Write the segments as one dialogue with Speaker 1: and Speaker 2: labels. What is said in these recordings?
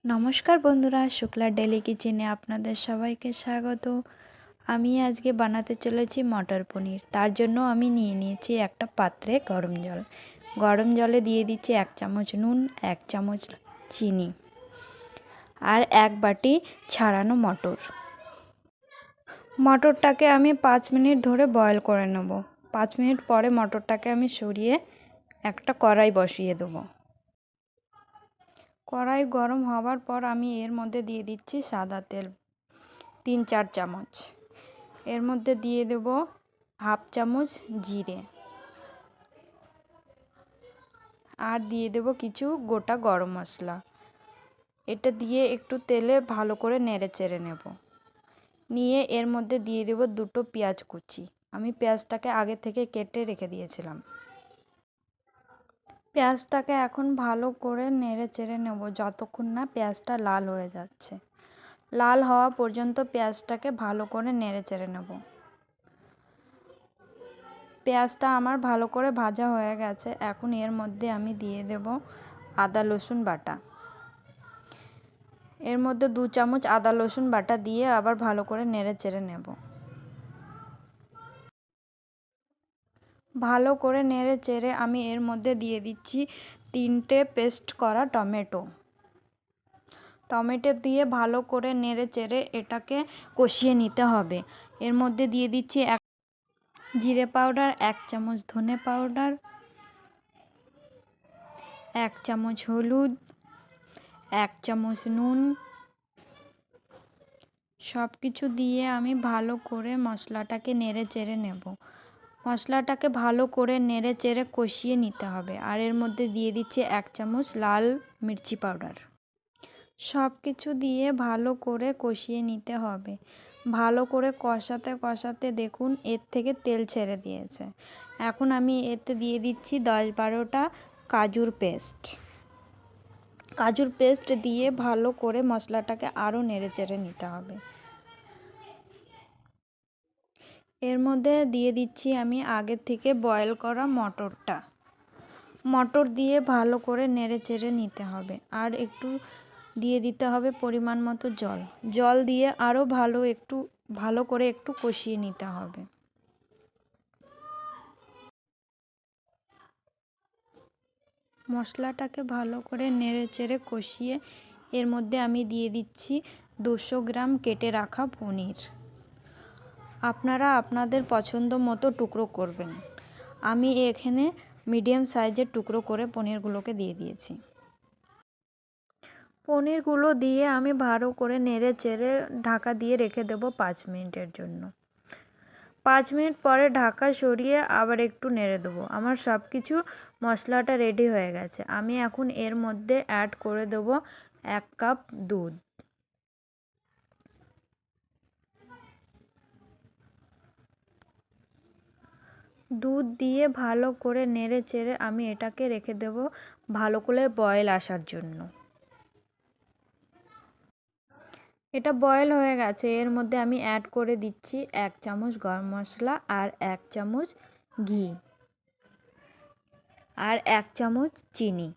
Speaker 1: নমস্কার বন্ধুরা, শুক্লা ডেলি কিচেনে আপনাদের সবাইকে স্বাগত। আমি আজকে বানাতে চলেছি মটর পনির। তার জন্য আমি নিয়ে নিয়েছি একটা পাত্রে গরম জল। গরম জলে দিয়ে দিচ্ছি 1 চামচ নুন, 1 চামচ চিনি আর 1 বাটি ছাড়ানো মটর। মটরটাকে আমি 5 মিনিট ধরে বয়েল করে নেব। 5 মিনিট পরে মটরটাকে আমি সরিয়ে একটা কড়াই বসিয়ে দেবো। কড়াই গরম হওয়ার পর আমি এর মধ্যে দিয়ে দিচ্ছি সাদা তেল 3-4 চামচ। এর মধ্যে দিয়ে দেব হাফ চামচ জিরে আর দিয়ে দেব কিছু গোটা গরম মশলা। এটা দিয়ে একটু তেলে ভালো করে নেড়ে চেড়ে নেব। নিয়ে এর মধ্যে দিয়ে দেব 2টো পেঁয়াজ কুচি। আমি পেঁয়াজটাকে আগে থেকে কেটে রেখে দিয়েছিলাম। পেঁয়াজটাকে এখন ভালো করে নেড়ে চেড়ে নেব যতক্ষণ না পেঁয়াজটা লাল হয়ে যাচ্ছে। লাল হওয়া পর্যন্ত পেঁয়াজটাকে ভালো করে নেড়ে চেড়ে নেব। পেঁয়াজটা আমার ভালো করে ভাজা হয়ে গেছে। এখন এর মধ্যে আমি দিয়ে দেব আদা রসুন বাটা। এর মধ্যে 2 চামচ আদা রসুন বাটা দিয়ে আবার ভালো করে নেড়ে চেড়ে নেব। ভালো করে নেড়ে চেড়ে আমি এর মধ্যে দিয়ে দিচ্ছি 3টে পেস্ট করা টমেটো। টমেটো দিয়ে ভালো করে নেড়ে চেড়ে এটাকে কষিয়ে নিতে হবে। এর মধ্যে দিয়ে দিচ্ছি 1 জিরে পাউডার, 1 চামচ ধনে পাউডার, 1 চামচ হলুদ, 1 চামচ নুন। সব কিছু দিয়ে আমি ভালো করে মশলাটাকে নেড়ে চেড়ে নেব। মশলাটাকে ভালো করে নেড়ে চেড়ে কষিয়ে নিতে হবে। আর এর মধ্যে দিয়ে দিচ্ছি 1 চামচ লাল মির্চি পাউডার। সব কিছু দিয়ে ভালো করে কষিয়ে নিতে হবে। ভালো করে কষাতে কষাতে দেখুন এর থেকে তেল ছেড়ে দিয়েছে। এখন আমি এতে দিয়ে দিচ্ছি 10-12টা কাজুর পেস্ট। কাজুর পেস্ট দিয়ে ভালো করে মশলাটাকে আরও নেড়ে চেড়ে নিতে হবে। এর মধ্যে দিয়ে দিচ্ছি আমি আগে থেকে বয়েল করা মটরটা। মটর দিয়ে ভালো করে নেড়ে চেড়ে নিতে হবে। আর একটু দিয়ে দিতে হবে পরিমাণ মতো জল। জল দিয়ে আরও ভালো করে একটু কষিয়ে নিতে হবে। মশলাটাকে ভালো করে নেড়ে চেড়ে কষিয়ে এর মধ্যে আমি দিয়ে দিচ্ছি 200 গ্রাম কেটে রাখা পনির। আপনারা আপনাদের পছন্দ মতো টুকরো করবেন। আমি এখানে মিডিয়াম সাইজের টুকরো করে পনিরগুলোকে দিয়ে দিয়েছি। পনিরগুলো দিয়ে আমি ভালো করে নেড়ে চেড়ে ঢাকা দিয়ে রেখে দেবো 5 মিনিটের জন্য। 5 মিনিট পরে ঢাকা সরিয়ে আবার একটু নেড়ে দেবো। আমার সব কিছু মশলাটা রেডি হয়ে গেছে। আমি এখন এর মধ্যে অ্যাড করে দেবো 1 কাপ দুধ। দুধ দিয়ে ভালো করে নেড়ে চেড়ে আমি এটাকে রেখে দেবো ভালো করে বয়েল আসার জন্য। এটা বয়েল হয়ে গেছে। এর মধ্যে আমি অ্যাড করে দিচ্ছি 1 চামচ গরম মশলা আর 1 চামচ ঘি আর 1 চামচ চিনি।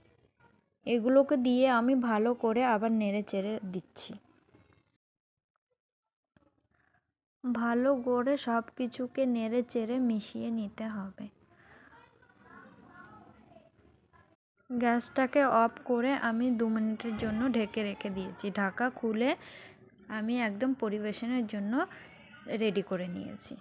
Speaker 1: এগুলোকে দিয়ে আমি ভালো করে আবার নেড়ে চেড়ে দিচ্ছি। ভালো করে সব কিছুকে নেড়ে চেড়ে মিশিয়ে নিতে হবে। গ্যাসটাকে অফ করে আমি 2 মিনিটের জন্য ঢেকে রেখে দিয়েছি। ঢাকা খুলে আমি একদম পরিবেশনের জন্য রেডি করে নিয়েছি।